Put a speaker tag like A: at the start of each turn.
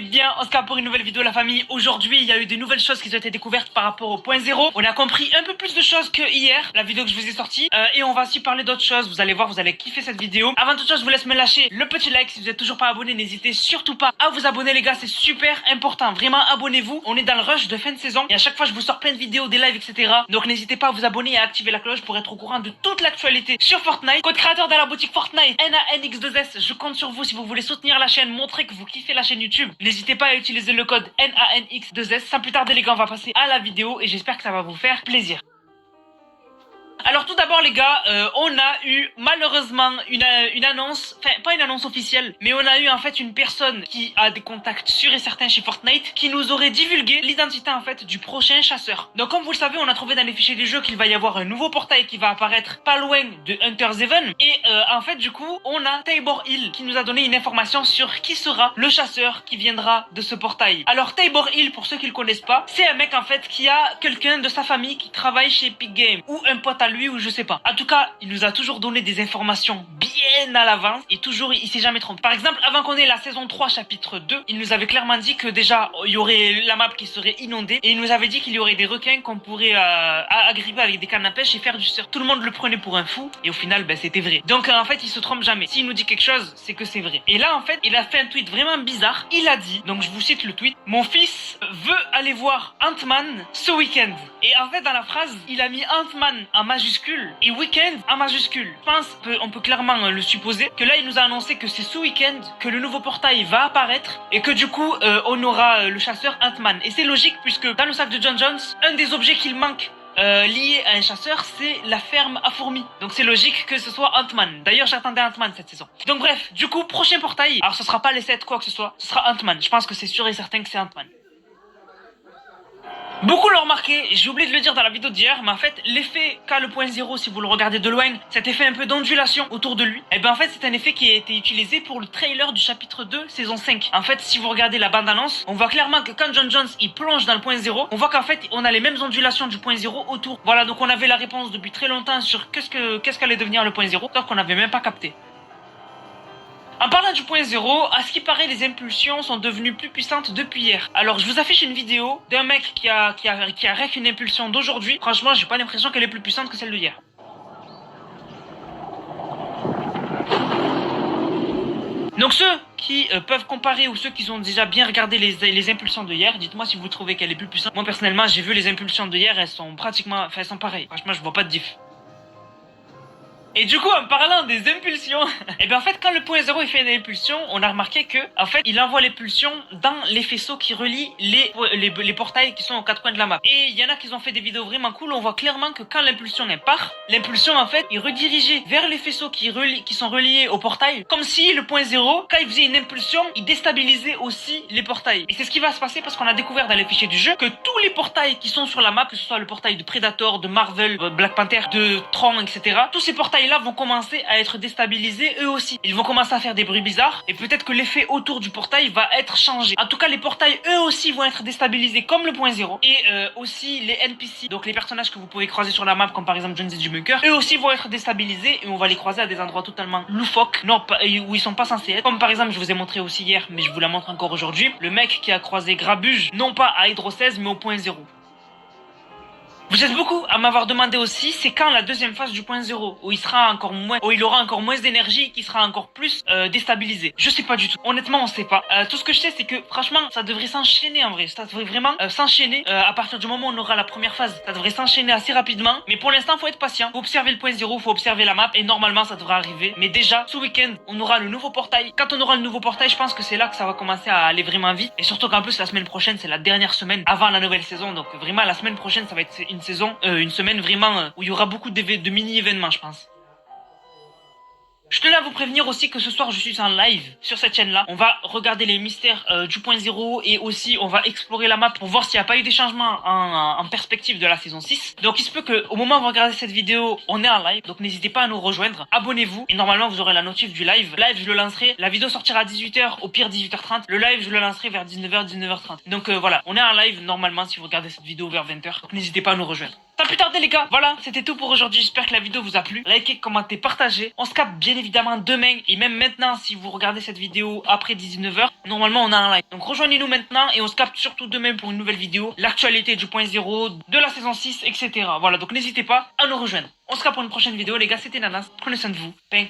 A: bien, on se capte pour une nouvelle vidéo la famille. Aujourd'hui il y a eu des nouvelles choses qui ont été découvertes par rapport au point zéro. On a compris un peu plus de choses que hier, la vidéo que je vous ai sortie, et on va aussi parler d'autres choses. Vous allez voir, vous allez kiffer cette vidéo. Avant toute chose, je vous laisse me lâcher le petit like. Si vous n'êtes toujours pas abonné, n'hésitez surtout pas à vous abonner les gars, c'est super important. Vraiment abonnez-vous, on est dans le rush de fin de saison et à chaque fois je vous sors plein de vidéos, des lives, etc. Donc n'hésitez pas à vous abonner et à activer la cloche pour être au courant de toute l'actualité sur Fortnite. Code créateur dans la boutique Fortnite, NANX2S. Je compte sur vous si vous voulez soutenir la chaîne, montrer que vous kiffez la chaîne YouTube. N'hésitez pas à utiliser le code NANX2S. Sans plus tarder les gars, on va passer à la vidéo et j'espère que ça va vous faire plaisir. Alors tout d'abord les gars, on a eu malheureusement une annonce, enfin pas une annonce officielle, mais on a eu en fait une personne qui a des contacts sûrs et certains chez Fortnite qui nous aurait divulgué l'identité en fait du prochain chasseur. Donc comme vous le savez, on a trouvé dans les fichiers du jeu qu'il va y avoir un nouveau portail qui va apparaître pas loin de Hunter's Haven et en fait du coup on a Tabor Hill qui nous a donné une information sur qui sera le chasseur qui viendra de ce portail. Alors Tabor Hill, pour ceux qui le connaissent pas, c'est un mec en fait qui a quelqu'un de sa famille qui travaille chez Epic Games ou un pote à lui ou je sais pas. En tout cas, il nous a toujours donné des informations bien à l'avance et toujours il s'est jamais trompé. Par exemple, avant qu'on ait la saison 3 chapitre 2, il nous avait clairement dit que déjà il y aurait la map qui serait inondée et il nous avait dit qu'il y aurait des requins qu'on pourrait agripper avec des cannes à pêche et faire du surf. Tout le monde le prenait pour un fou et au final ben, c'était vrai. Donc en fait il se trompe jamais. S'il nous dit quelque chose, c'est que c'est vrai. Et là en fait il a fait un tweet vraiment bizarre. Il a dit, donc je vous cite le tweet: mon fils veut aller voir Ant-Man ce week-end. Et en fait dans la phrase il a mis Ant-Man en majuscule et week-end en majuscule. Je pense qu'on peut clairement le supposer que là il nous a annoncé que c'est ce week-end que le nouveau portail va apparaître et que du coup on aura le chasseur Ant-Man. Et c'est logique puisque dans le sac de John Jones, un des objets qu'il manque lié à un chasseur, c'est la ferme à fourmis. Donc c'est logique que ce soit Ant-Man. D'ailleurs j'attendais Ant-Man cette saison. Donc bref, du coup prochain portail, alors ce sera pas les 7 quoi que ce soit, ce sera Ant-Man. Je pense que c'est sûr et certain que c'est Ant-Man. Beaucoup l'ont remarqué, j'ai oublié de le dire dans la vidéo d'hier, mais en fait l'effet qu'a le point zéro, si vous le regardez de loin, cet effet un peu d'ondulation autour de lui, et ben en fait c'est un effet qui a été utilisé pour le trailer du chapitre 2 saison 5. En fait si vous regardez la bande annonce, on voit clairement que quand John Jones il plonge dans le point zéro, on voit qu'en fait on a les mêmes ondulations du point zéro autour. Voilà, donc on avait la réponse depuis très longtemps sur qu'est-ce qu'allait devenir le point zéro, sauf qu'on n'avait même pas capté. En parlant du point zéro, à ce qui paraît, les impulsions sont devenues plus puissantes depuis hier. Alors, je vous affiche une vidéo d'un mec qui a rec une impulsion d'aujourd'hui. Franchement, j'ai pas l'impression qu'elle est plus puissante que celle de hier. Donc ceux qui peuvent comparer ou ceux qui ont déjà bien regardé les impulsions de hier, dites-moi si vous trouvez qu'elle est plus puissante. Moi personnellement, j'ai vu les impulsions de hier, elles sont pratiquement, enfin elles sont pareilles. Franchement, je vois pas de diff. Et du coup, en parlant des impulsions, et bien en fait, quand le point zéro il fait une impulsion, on a remarqué que, en fait, il envoie les pulsions dans les faisceaux qui relient les portails qui sont aux quatre coins de la map. Et il y en a qui ont fait des vidéos vraiment cool, on voit clairement que quand l'impulsion elle part, l'impulsion en fait est redirigée vers les faisceaux qui sont reliés au portail, comme si le point zéro, quand il faisait une impulsion, il déstabilisait aussi les portails. Et c'est ce qui va se passer parce qu'on a découvert dans les fichiers du jeu que tous les portails qui sont sur la map, que ce soit le portail de Predator, de Marvel, Black Panther, de Tron, etc., tous ces portails là vont commencer à être déstabilisés eux aussi. Ils vont commencer à faire des bruits bizarres et peut-être que l'effet autour du portail va être changé. En tout cas, les portails eux aussi vont être déstabilisés comme le point zéro et aussi les NPC, donc les personnages que vous pouvez croiser sur la map comme par exemple Jones et Bunker, eux aussi vont être déstabilisés et on va les croiser à des endroits totalement loufoques, non, où ils sont pas censés être. Comme par exemple, je vous ai montré aussi hier, mais je vous la montre encore aujourd'hui, le mec qui a croisé Grabuge, non pas à Hydro 16 mais au point zéro. Vous êtes beaucoup à m'avoir demandé aussi, c'est quand la deuxième phase du point zéro, où il aura encore moins d'énergie et qui sera encore plus déstabilisé. Je sais pas du tout. Honnêtement, on sait pas. Tout ce que je sais, c'est que franchement, ça devrait s'enchaîner en vrai. Ça devrait vraiment s'enchaîner à partir du moment où on aura la première phase. Ça devrait s'enchaîner assez rapidement. Mais pour l'instant, faut être patient. Faut observer le point zéro, faut observer la map et normalement, ça devrait arriver. Mais déjà, ce week-end, on aura le nouveau portail. Quand on aura le nouveau portail, je pense que c'est là que ça va commencer à aller vraiment vite. Et surtout qu'en plus, la semaine prochaine, c'est la dernière semaine avant la nouvelle saison. Donc vraiment, la semaine prochaine, ça va être une semaine vraiment où il y aura beaucoup de mini-événements, je pense. Je tenais à vous prévenir aussi que ce soir je suis en live sur cette chaîne là. On va regarder les mystères du point zéro et aussi on va explorer la map pour voir s'il n'y a pas eu des changements en perspective de la saison 6. Donc il se peut qu'au moment où vous regardez cette vidéo, on est en live. Donc n'hésitez pas à nous rejoindre. Abonnez-vous et normalement vous aurez la notif du live. Live je le lancerai. La vidéo sortira à 18h, au pire 18h30. Le live je le lancerai vers 19h, 19h30. Donc voilà, on est en live normalement si vous regardez cette vidéo vers 20h. Donc n'hésitez pas à nous rejoindre. Sans plus tarder les gars, voilà, c'était tout pour aujourd'hui. J'espère que la vidéo vous a plu. Likez, commentez, partagez. On se capte bien évidemment demain et même maintenant si vous regardez cette vidéo après 19h. Normalement on a un like. Donc rejoignez-nous maintenant et on se capte surtout demain pour une nouvelle vidéo. L'actualité du point 0, de la saison 6, etc. Voilà, donc n'hésitez pas à nous rejoindre. On se capte pour une prochaine vidéo les gars, c'était Nanas. Prenez soin de vous. Bang.